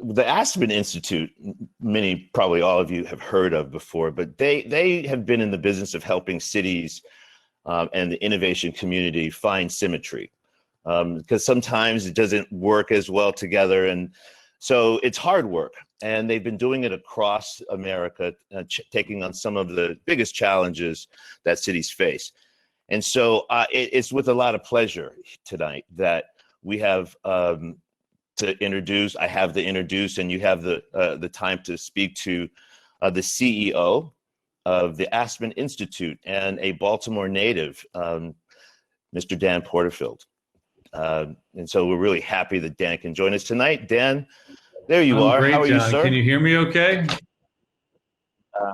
the Aspen Institute, probably all of you have heard of before, but they have been in the business of helping cities and the innovation community find symmetry, because sometimes it doesn't work as well together. And so it's hard work. And they've been doing it across America, taking on some of the biggest challenges that cities face. And so it's with a lot of pleasure tonight that we have to introduce, I have to introduce, and you have the time to speak to the CEO of the Aspen Institute and a Baltimore native, Mr. Dan Porterfield. And so we're really happy that Dan can join us tonight. Dan, there you are. Great, how are John. you, sir? Can you hear me okay?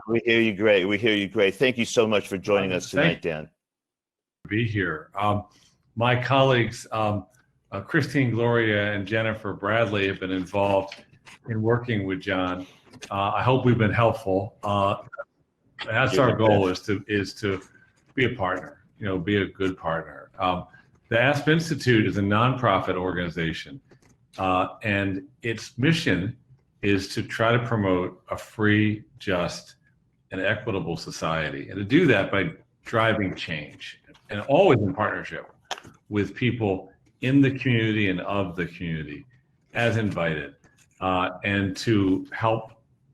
We hear you great. We hear you great. Thank you so much for joining us tonight, Dan. Be here. My colleagues, Christine Gloria and Jennifer Bradley, have been involved in working with John. I hope we've been helpful. That's our goal, is to be a partner, be a good partner. The Aspen Institute is a nonprofit organization, and its mission is to try to promote a free, just, and equitable society, and to do that by driving change, and always in partnership with people in the community and of the community as invited, and to help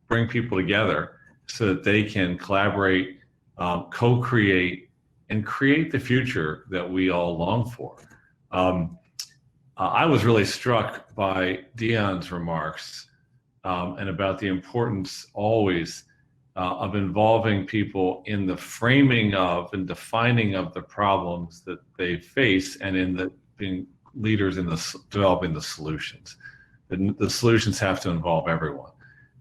bring people together so that they can collaborate, co-create, and create the future that we all long for. I was really struck by Dion's remarks and about the importance always of involving people in the framing of and defining of the problems that they face, and in being leaders in developing the solutions. The solutions have to involve everyone.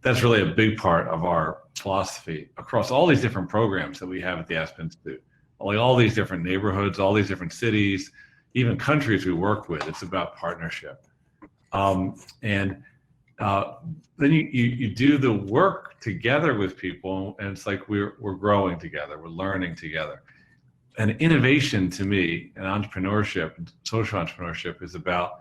That's really a big part of our philosophy across all these different programs that we have at the Aspen Institute. All these different neighborhoods, all these different cities, even countries we work with. It's about partnership. Then you do the work together with people, and it's like we're growing together, we're learning together. And innovation, to me, and entrepreneurship, and social entrepreneurship, is about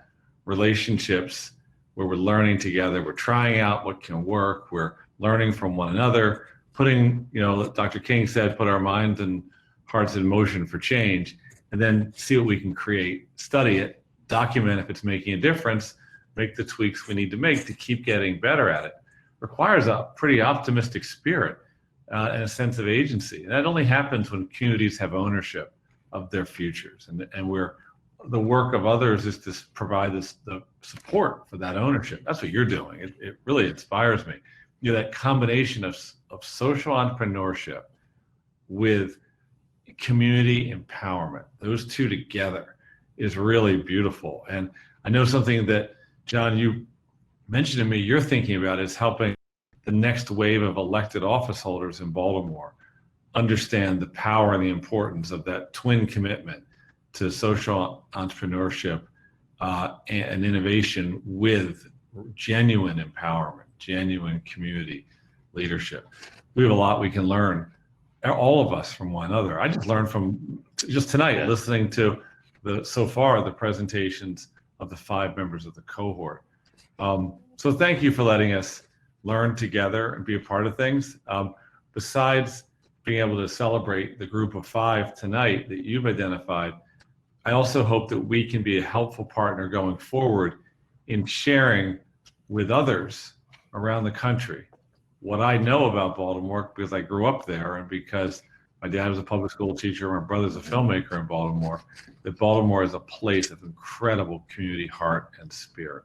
relationships where we're learning together, we're trying out what can work, we're learning from one another, putting, Dr. King said, put our minds and hearts in motion for change, and then see what we can create, study it, document if it's making a difference, make the tweaks we need to make to keep getting better at it. Requires a pretty optimistic spirit and a sense of agency. And that only happens when communities have ownership of their futures. And the work of others is to provide the support for that ownership. That's what you're doing. It really inspires me. That combination of social entrepreneurship with community empowerment, those two together is really beautiful. And I know something that, John, you mentioned to me you're thinking about is helping the next wave of elected office holders in Baltimore understand the power and the importance of that twin commitment to social entrepreneurship and innovation with genuine empowerment, genuine community leadership. We have a lot we can learn, all of us, from one another. I just learned from just tonight, listening to the presentations of the 5 members of the cohort. So thank you for letting us learn together and be a part of things. Besides being able to celebrate the group of 5 tonight that you've identified, I also hope that we can be a helpful partner going forward in sharing with others around the country what I know about Baltimore, because I grew up there and because my dad was a public school teacher, my brother's a filmmaker in Baltimore, that Baltimore is a place of incredible community heart and spirit.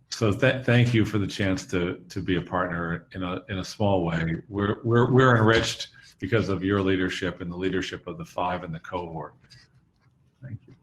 So thank you for the chance to be a partner in a small way. We're enriched because of your leadership and the leadership of the 5 in the cohort. Thank you.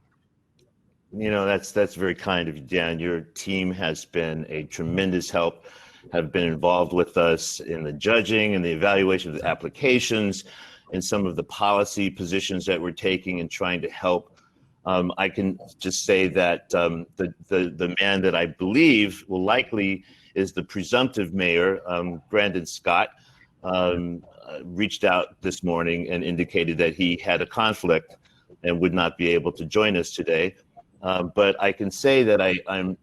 That's very kind of you, Dan. Your team has been a tremendous help, have been involved with us in the judging and the evaluation of the applications and some of the policy positions that we're taking and trying to help. I can just say that the man that I believe will likely is the presumptive mayor, Brandon Scott, reached out this morning and indicated that he had a conflict and would not be able to join us today. But I can say that I'm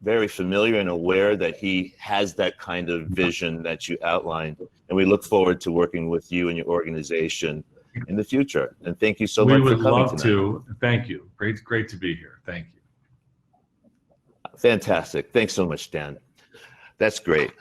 very familiar and aware that he has that kind of vision that you outlined. And we look forward to working with you and your organization in the future. And thank you so We much for would coming love tonight. to. Thank you. Great to be here. Thank you. Fantastic. Thanks so much, Dan. That's great.